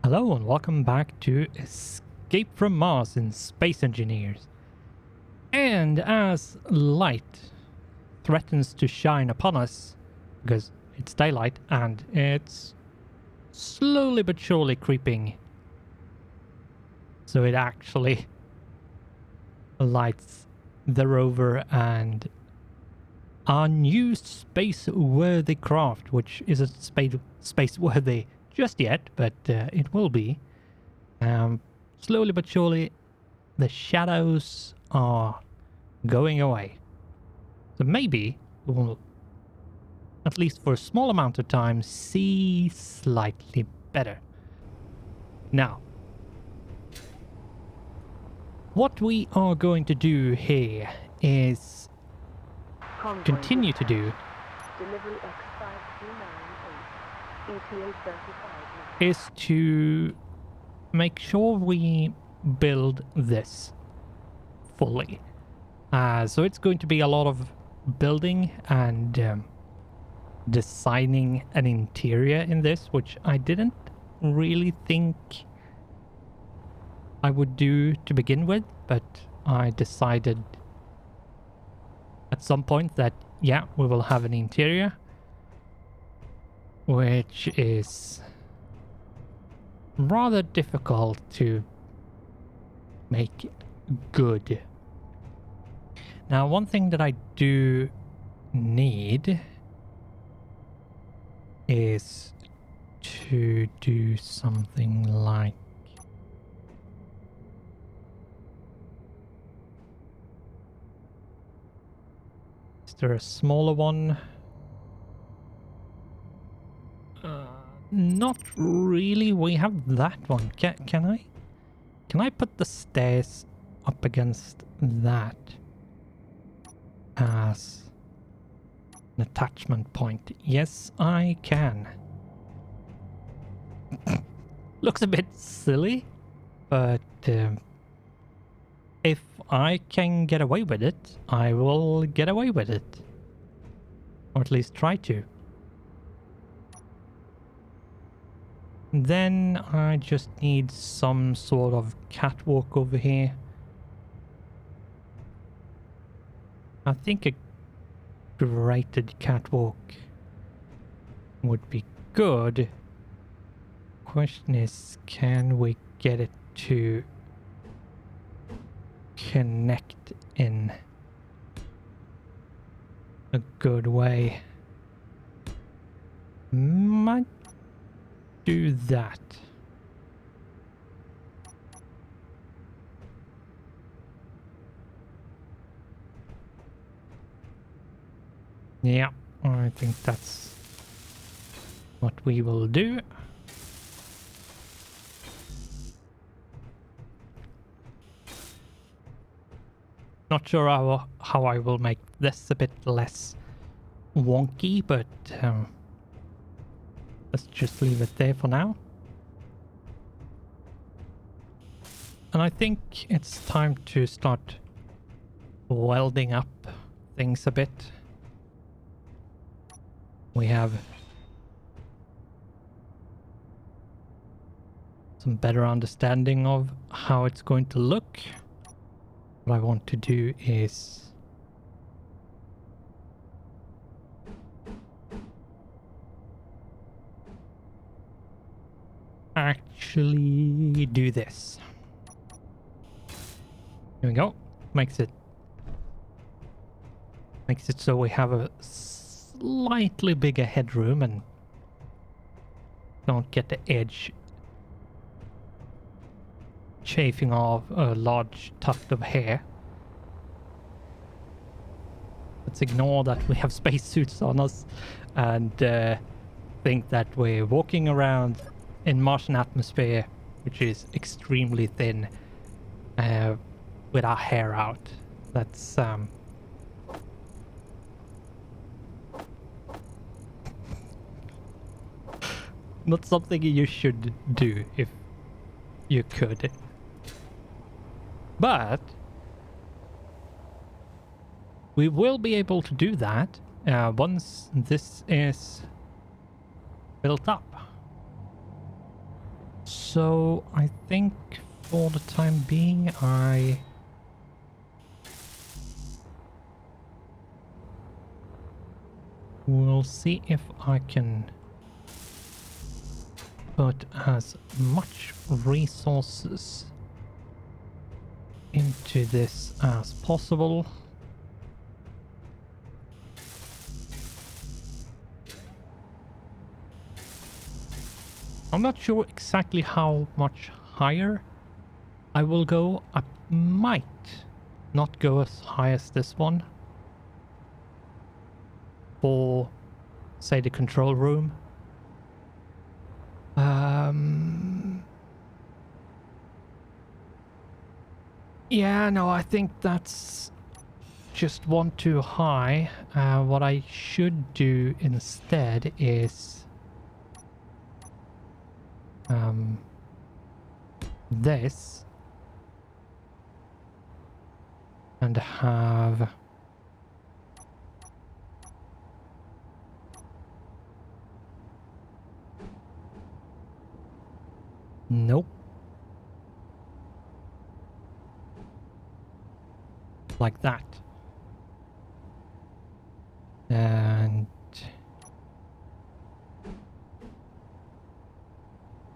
Hello and welcome back to Escape from Mars in Space Engineers. And as light threatens to shine upon us, because it's daylight and it's slowly but surely creeping, so it actually lights the rover and our new space-worthy craft, which isn't space-worthy just yet, but it will be. Slowly but surely, the shadows are going away. So maybe we will, at least for a small amount of time, see slightly better. Now, what we are going to do here is continue to do Delivery X5298, ETA 35 is to make sure we build this fully. So it's going to be a lot of building and designing an interior in this, which I didn't really think I would do to begin with, but I decided at some point that, yeah, we will have an interior, which is rather difficult to make good. Now, one thing that I do need is to do something like is there a smaller one? Not really. We have that one. Can I put the stairs up against that as an attachment point? Yes, I can. Looks a bit silly, but if I can get away with it, I will get away with it. Or at least try to. Then I just need some sort of catwalk over here. I think a graded catwalk would be good. Question is, can we get it to connect in a good way? Might do that. Yeah, I think that's what we will do. Not sure how I will make this a bit less wonky, but let's just leave it there for now. And I think it's time to start welding up things a bit. We have some better understanding of how it's going to look. What I want to do is actually do this. Here we go. Makes it so we have a slightly bigger headroom and don't get the edge chafing off a large tuft of hair. Let's ignore that we have spacesuits on us and think that we're walking around in Martian atmosphere, which is extremely thin, with our hair out. That's not something you should do if you could. But we will be able to do that once this is built up. So I think for the time being, I will see if I can put as much resources into this as possible. I'm not sure exactly how much higher I will go. I might not go as high as this one for, say, the control room. Yeah, no, I think that's just one too high. What I should do instead is this, and have nope, like that, and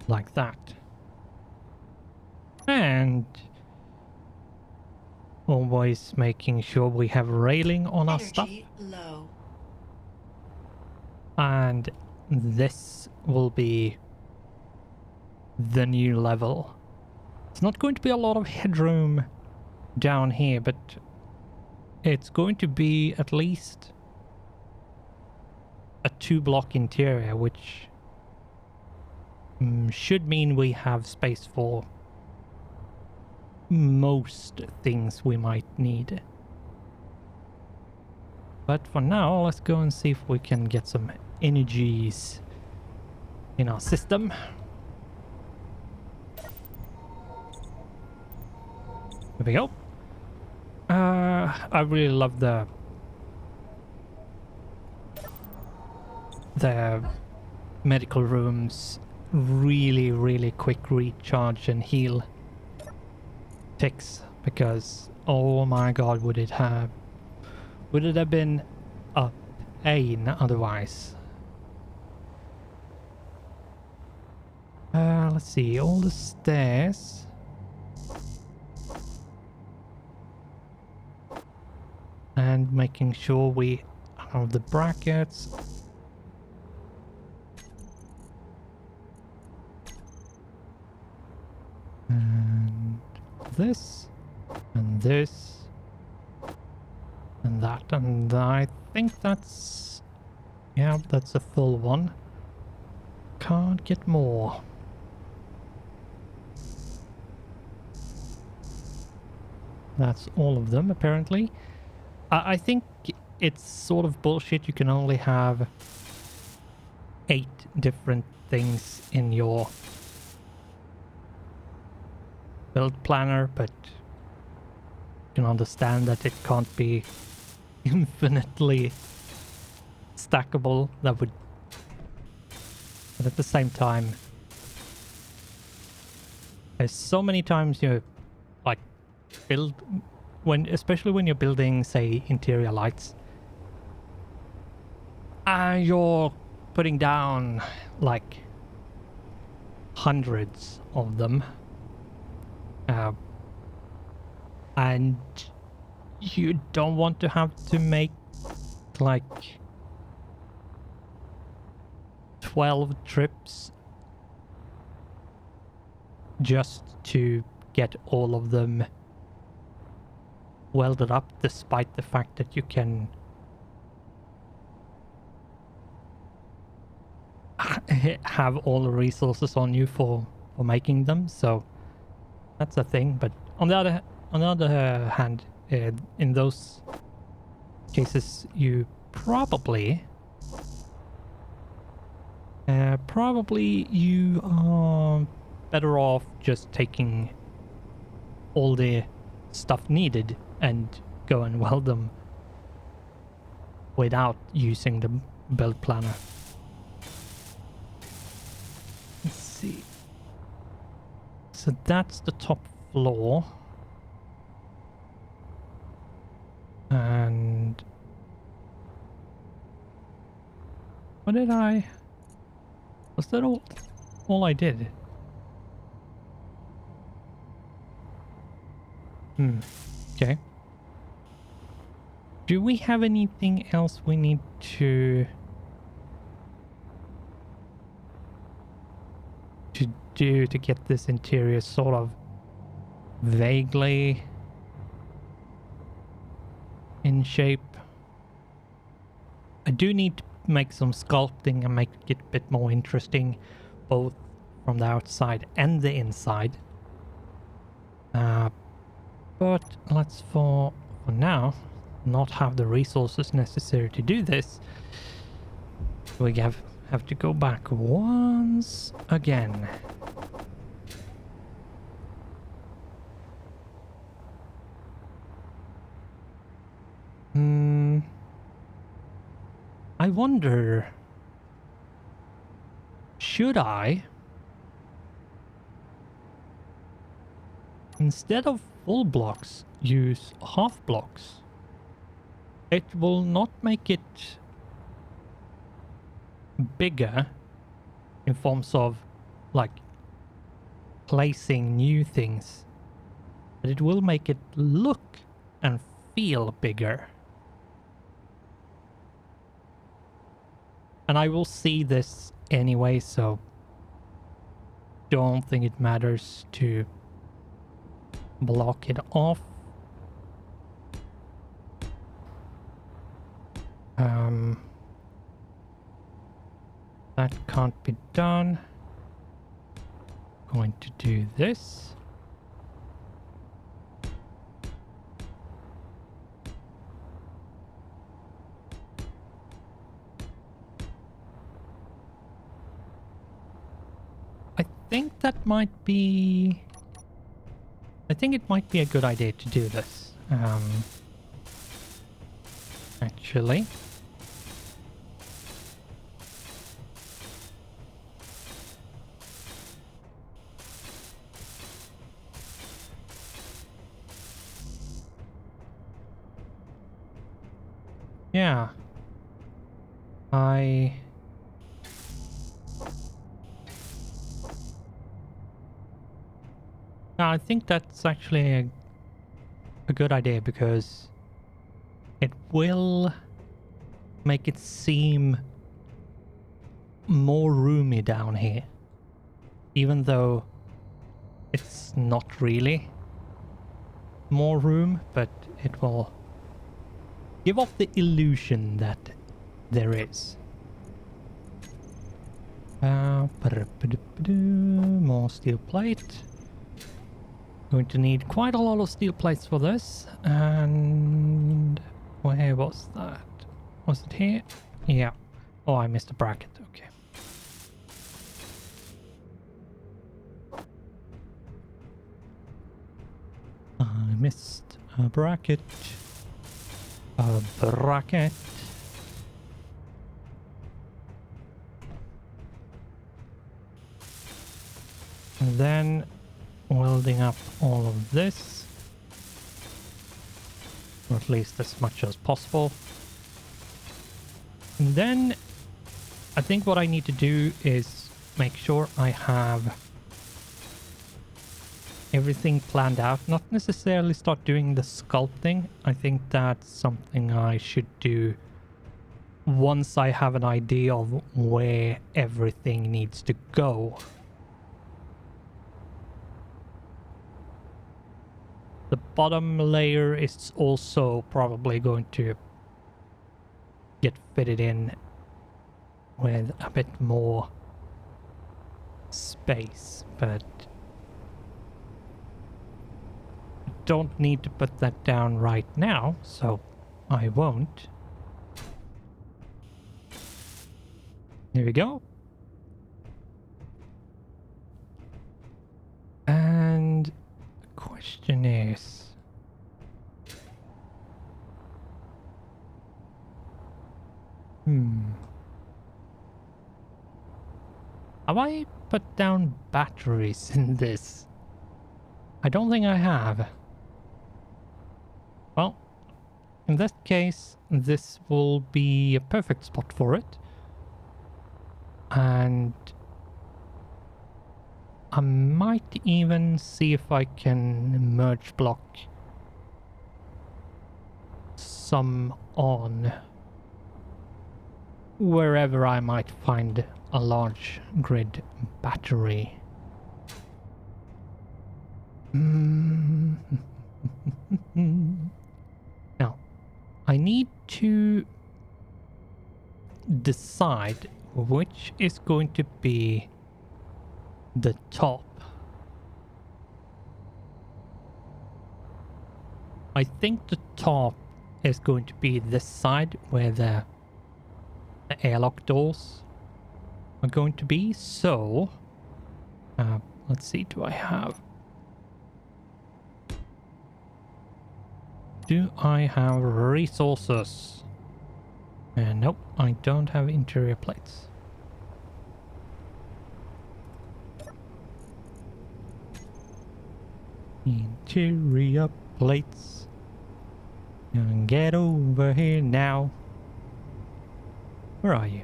like that, and always making sure we have railing on our stuff. Low. And this will be the new level. It's not going to be a lot of headroom down here, but it's going to be at least a 2-block interior, which should mean we have space for most things we might need. But for now, let's go and see if we can get some energies in our system. There we go. I really love the medical rooms. Really quick recharge and heal ticks, because oh my god, would it have been a pain otherwise. Let's see, all the stairs. And making sure we have the brackets. And this. And this. And that. And I think that's... yeah, that's a full one. Can't get more. That's all of them, apparently. I think it's sort of bullshit. You can only have 8 different things in your build planner, but you can understand that it can't be infinitely stackable. That would... but at the same time, there's so many times you like build... especially when you're building, say, interior lights, and you're putting down like hundreds of them, and you don't want to have to make like 12 trips just to get all of them welded up, despite the fact that you can have all the resources on you for making them. So that's a thing. But on the other hand, in those cases, you probably you are better off just taking all the stuff needed and go and weld them without using the build planner. Let's see. so that's the top floor. And what did I... Was that all I did? Okay. Do we have anything else we need to do to get this interior sort of vaguely in shape? I do need to make some sculpting and make it a bit more interesting, both from the outside and the inside. But let's for now not have the resources necessary to do this. We have to go back once again. I wonder, should I, instead of full blocks, use half blocks? It will not make it bigger in forms of like placing new things, but it will make it look and feel bigger. And I will see this anyway, so don't think it matters to block it off. That can't be done. Going to do this. I think that might be... I think it might be a good idea to do this. Actually. Yeah. I think that's actually a good idea, because it will make it seem more roomy down here, even though it's not really more room, but it will give off the illusion that there is. More steel plate. Going to need quite a lot of steel plates for this. And where was that? Was it here? Yeah. Oh, I missed a bracket. Okay. I missed a bracket. A bracket. And then welding up all of this, or at least as much as possible. And then I think what I need to do is make sure I have everything planned out, not necessarily start doing the sculpting. I think that's something I should do once I have an idea of where everything needs to go. The bottom layer is also probably going to get fitted in with a bit more space, but I don't need to put that down right now, so I won't. There we go. And the question is, have I put down batteries in this? I don't think I have. Well, in that case, this will be a perfect spot for it. And I might even see if I can merge block some on wherever I might find a large grid battery. Now, I need to decide which is going to be the top. I think the top is going to be this side where the airlock doors are going to be. So, let's see, do I have resources? Nope, I don't have interior plates. Interior plates. Get over here now. Where are you?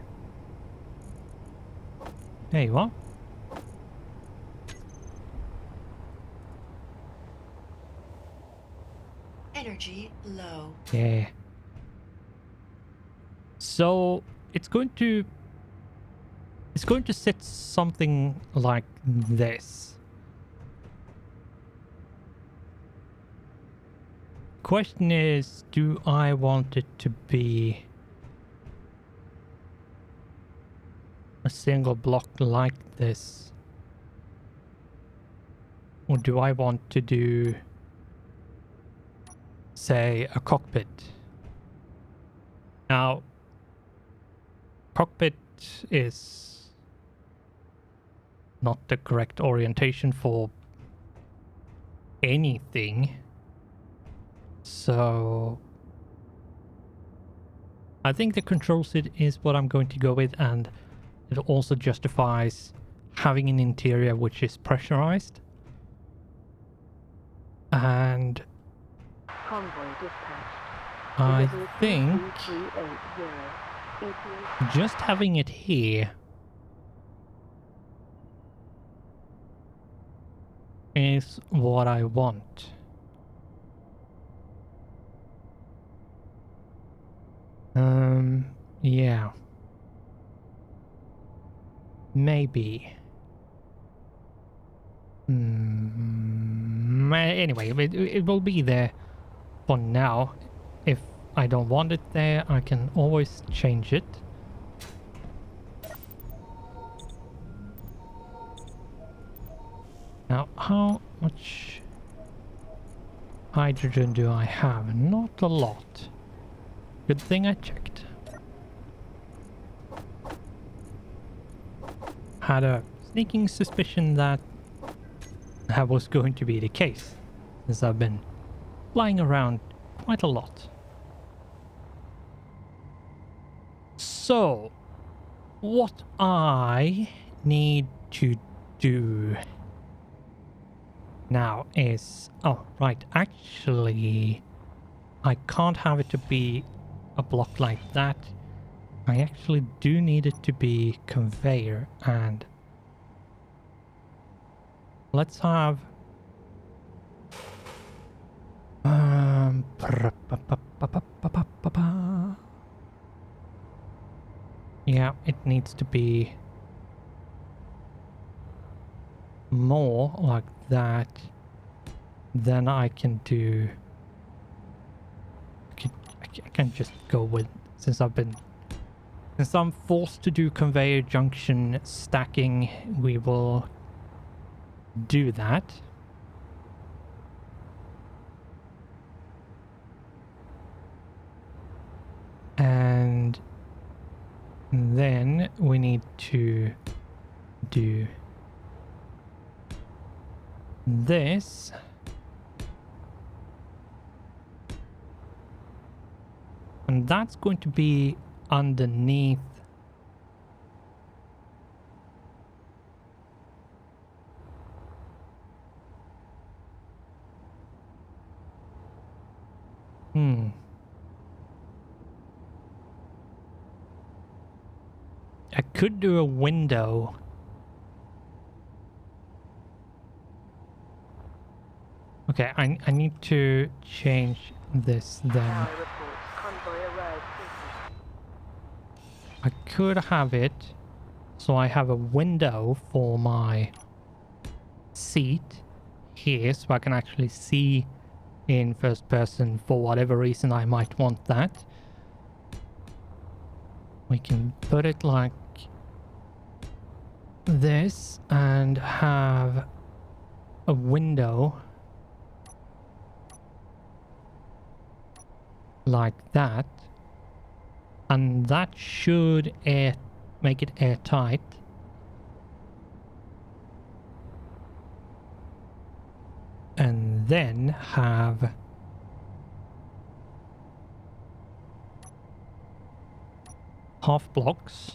There you are. Energy low. Yeah. So it's going to sit something like this. Question is, do I want it to be a single block like this? Or do I want to do, say, a cockpit? Now, cockpit is not the correct orientation for anything. So I think the control seat is what I'm going to go with, and it also justifies having an interior which is pressurized. And Convoy dispatched. I Delivery think 2380. just having it here is what I want. Yeah. Maybe. Anyway, it will be there for now. If I don't want it there, I can always change it. Now, how much hydrogen do I have? Not a lot. Good thing I checked. Had a sneaking suspicion that that was going to be the case, since I've been flying around quite a lot. So, what I need to do now is... Oh, right, actually, I can't have it to be a block like that. I actually do need it to be conveyor, and let's have yeah, it needs to be more like that. Then I can do... I can just go with... Since I'm forced to do conveyor junction stacking, we will do that. And then we need to do this. And that's going to be underneath. Hmm. I could do a window. Okay, I need to change this then. Tower reports convoy arrived safely. I could have it so I have a window for my seat here so I can actually see in first person for whatever reason I might want that. We can put it like this and have a window like that, and that should make it airtight. And then have half blocks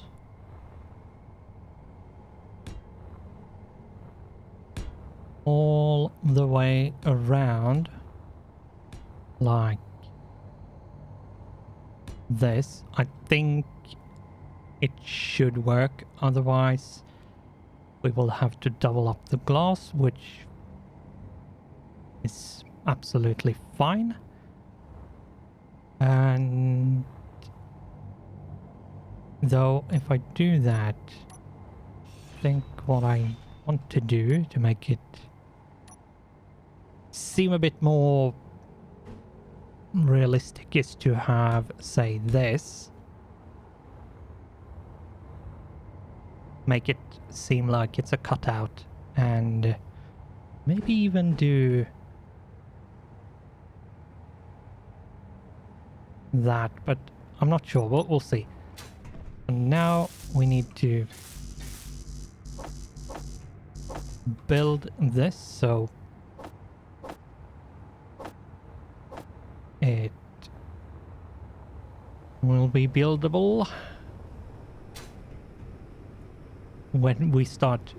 all the way around like this. I think it should work, otherwise we will have to double up the glass, which is absolutely fine. And though if I do that, I think what I want to do to make it seem a bit more realistic is to have, say, this. Make it seem like it's a cutout, and maybe even do that, but I'm not sure. We'll see. And now we need to build this so it will be buildable when we start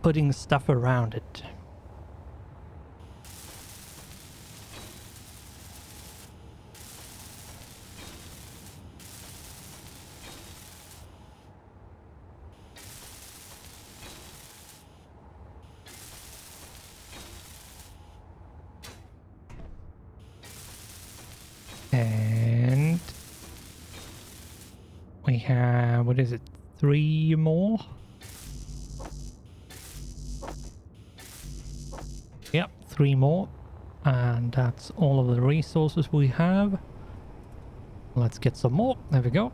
putting stuff around it. And we have, what is it, 3 more? Yep, 3 more. And that's all of the resources we have. Let's get some more. There we go.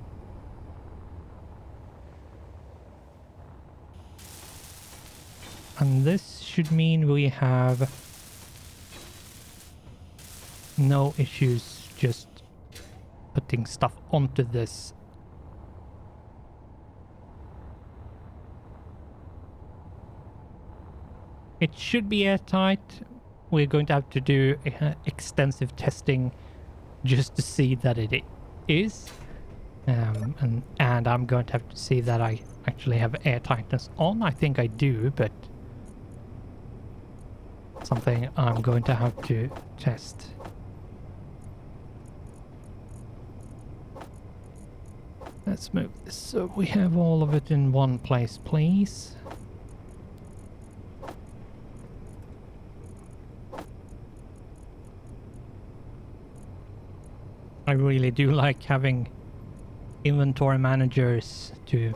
And this should mean we have no issues just putting stuff onto this. It should be airtight. We're going to have to do extensive testing just to see that it is. And I'm going to have to see that I actually have airtightness on. I think I do, but something I'm going to have to test. Let's move this so we have all of it in one place, please. I really do like having inventory managers to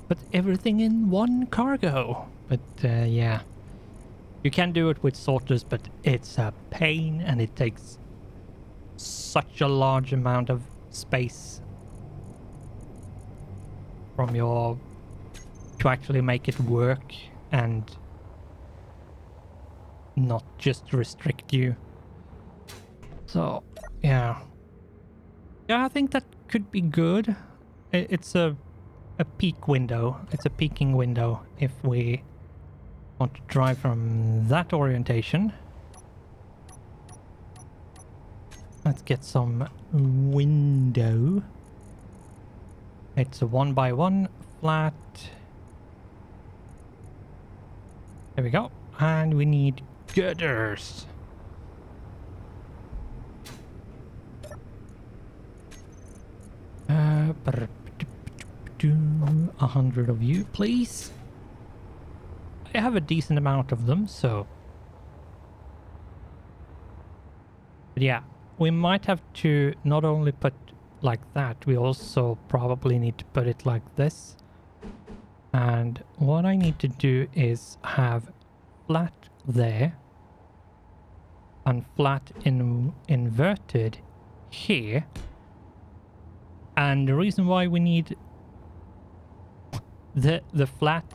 put everything in one cargo. But yeah, you can do it with sorters, but it's a pain and it takes such a large amount of space from your to actually make it work and not just restrict you. So yeah, I think that could be good. It's a peak window. It's a peaking window if we want to drive from that orientation. Let's get some window. It's a 1x1 flat. There we go. And we need girders. 100 of you, please. I have a decent amount of them, so... But yeah, we might have to not only put like that, we also probably need to put it like this. And what I need to do is have flat there and flat inverted here. And the reason why we need the flat,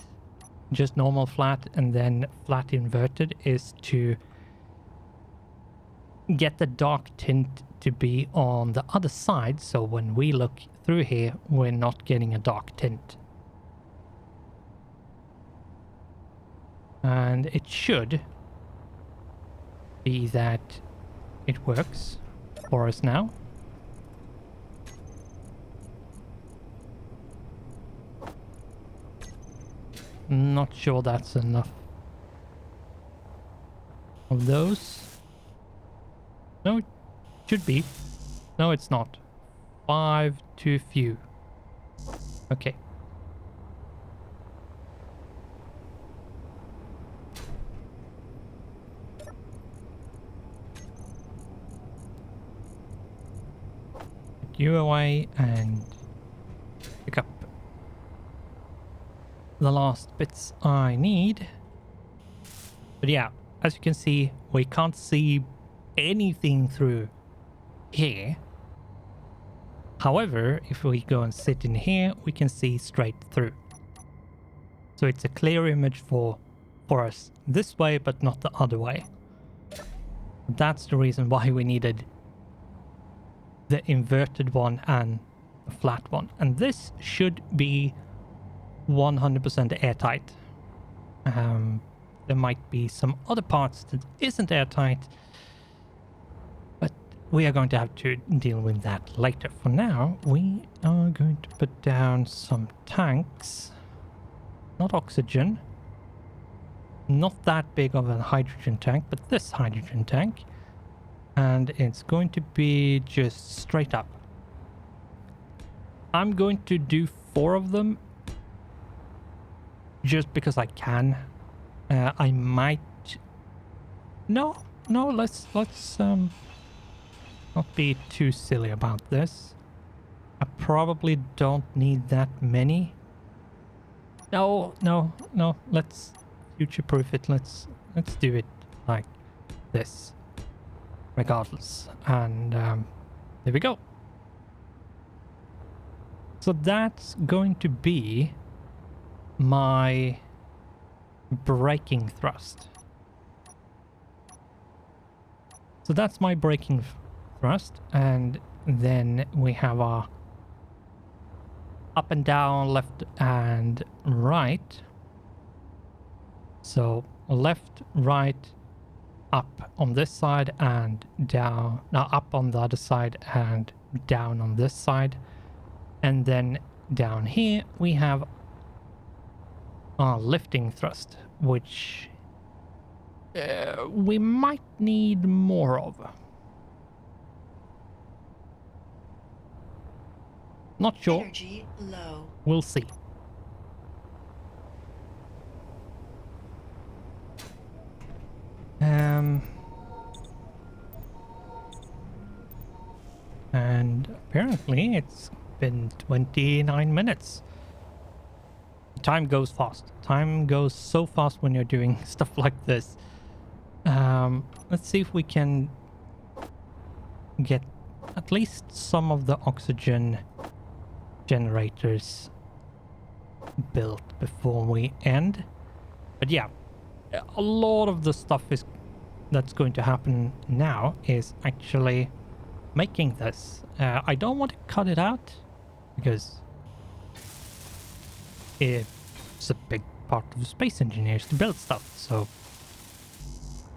just normal flat and then flat inverted, is to get the dark tint to be on the other side, so when we look through here we're not getting a dark tint. And it should be that it works for us now. Not sure that's enough of those. No, it should be. No, it's not. 5 too few. Okay. Put you away and pick up the last bits I need. But yeah, as you can see, we can't see anything through here. However, if we go and sit in here, we can see straight through. So it's a clear image for us this way, but not the other way. That's the reason why we needed the inverted one and the flat one. And this should be 100% airtight. There might be some other parts that isn't airtight, but we are going to have to deal with that later. For now, we are going to put down some tanks. Not oxygen. Not that big of a hydrogen tank, but this hydrogen tank. And it's going to be just straight up. I'm going to do 4 of them just because I can. I might... No, let's not be too silly about this. I probably don't need that many. No, let's future-proof it. Let's do it like this, regardless. And there we go. So that's going to be my braking thrust. So that's my braking thrust, and then we have our up and down, left and right. So left, right, up on this side and down, now up on the other side and down on this side. And then down here we have our lifting thrust, which we might need more of. Not sure. Energy low. We'll see. And apparently it's been 29 minutes. Time goes fast. Time goes so fast when you're doing stuff like this. Let's see if we can get at least some of the oxygen generators built before we end. But yeah, a lot of the stuff that's going to happen now is actually making this. I don't want to cut it out because it's a big part of space engineers to build stuff, so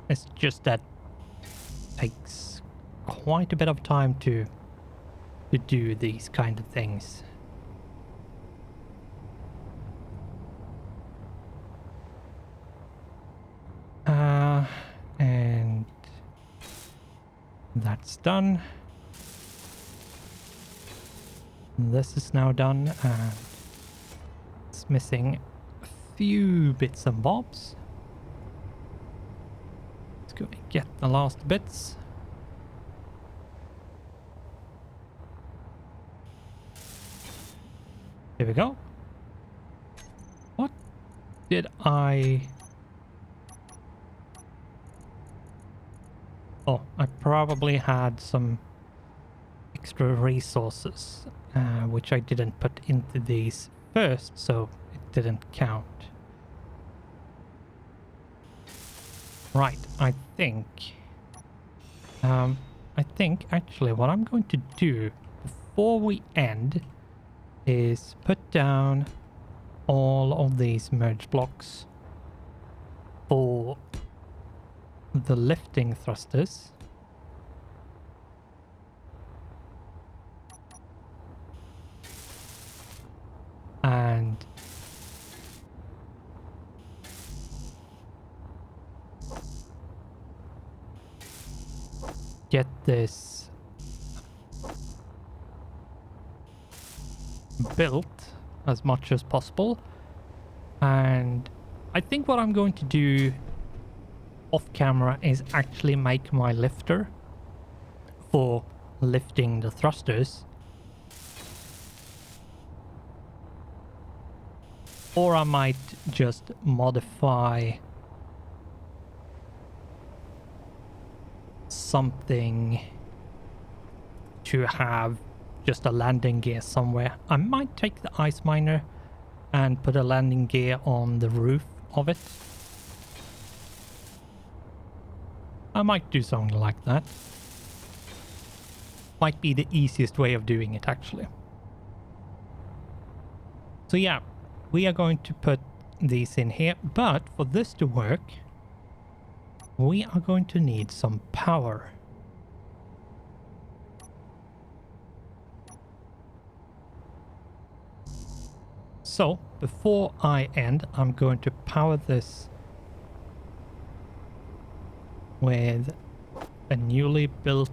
it's just that it takes quite a bit of time to do these kind of things. And that's done. This is now done, and missing a few bits and bobs. Let's go and get the last bits. Here we go. What did I... Oh, I probably had some extra resources, which I didn't put into these first, so it didn't count. Right, I think actually what I'm going to do before we end is put down all of these merge blocks for the lifting thrusters. And get this built as much as possible. And I think what I'm going to do off camera is actually make my lifter for lifting the thrusters. Or I might just modify something to have just a landing gear somewhere. I might take the ice miner and put a landing gear on the roof of it. I might do something like that. Might be the easiest way of doing it, actually. So yeah, we are going to put these in here, but for this to work, we are going to need some power. So, before I end, I'm going to power this with a newly built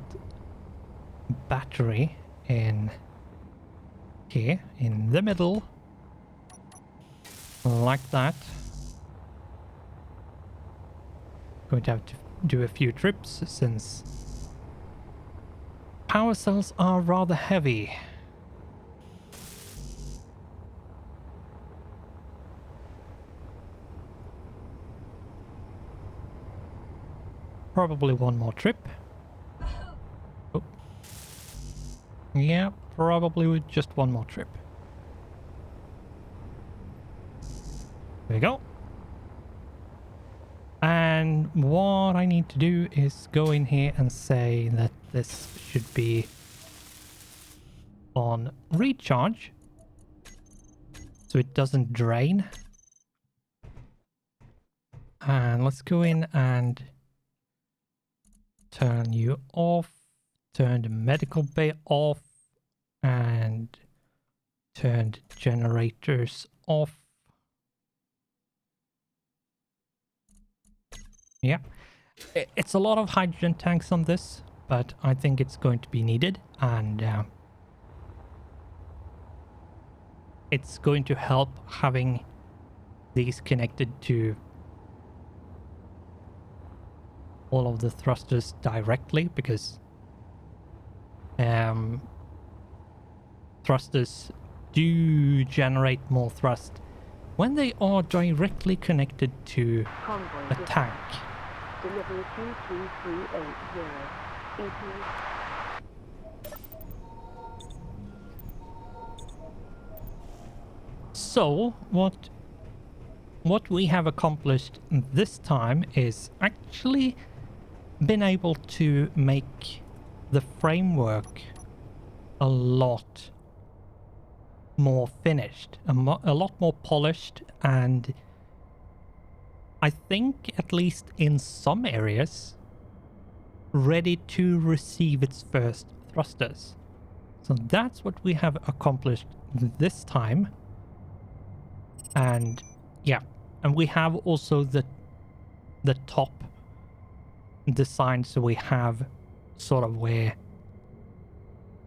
battery in here, in the middle, like that. Going to have to do a few trips since power cells are rather heavy. Probably one more trip. Oh. Yeah, probably with just one more trip. There we go. And what I need to do is go in here and say that this should be on recharge, so it doesn't drain. And let's go in and turn you off, turn the medical bay off, and turn the generators off. Yeah, it's a lot of hydrogen tanks on this, but I think it's going to be needed, and it's going to help having these connected to all of the thrusters directly, because thrusters do generate more thrust when they are directly connected to Convoy a tank. Delivery 22380. EP. So what we have accomplished this time is actually been able to make the framework a lot more finished, a lot more polished, and I think, at least in some areas, ready to receive its first thrusters. So that's what we have accomplished this time. And yeah, and we have also the top design, so we have sort of where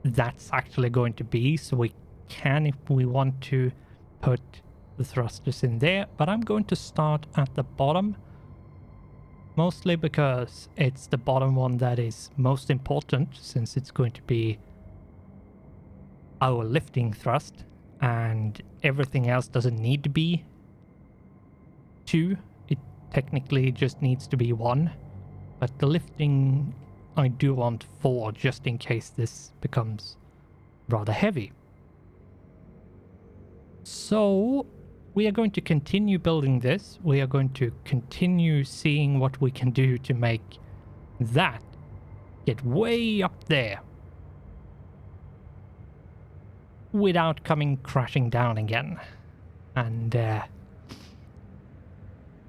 that's actually going to be, so we can, if we want to, put the thrusters in there, but I'm going to start at the bottom, mostly because it's the bottom one that is most important, since it's going to be our lifting thrust, and everything else doesn't need to be 2. It technically just needs to be 1, but the lifting I do want 4, just in case this becomes rather heavy. So we are going to continue building this. We are going to continue seeing what we can do to make that get way up there without coming crashing down again. And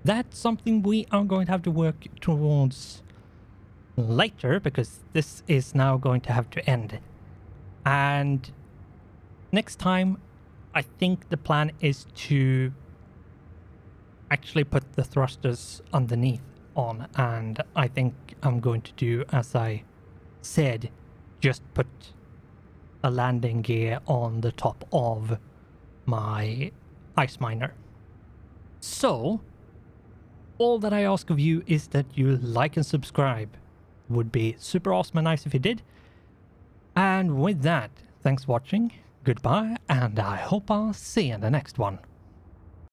that's something we are going to have to work towards later, because this is now going to have to end. And next time, I think the plan is to actually put the thrusters underneath on, and I think I'm going to do, as I said, just put a landing gear on the top of my ice miner. So all that I ask of you is that you like and subscribe. Would be super awesome and nice if you did. And with that, thanks for watching, goodbye, and I hope I'll see you in the next one.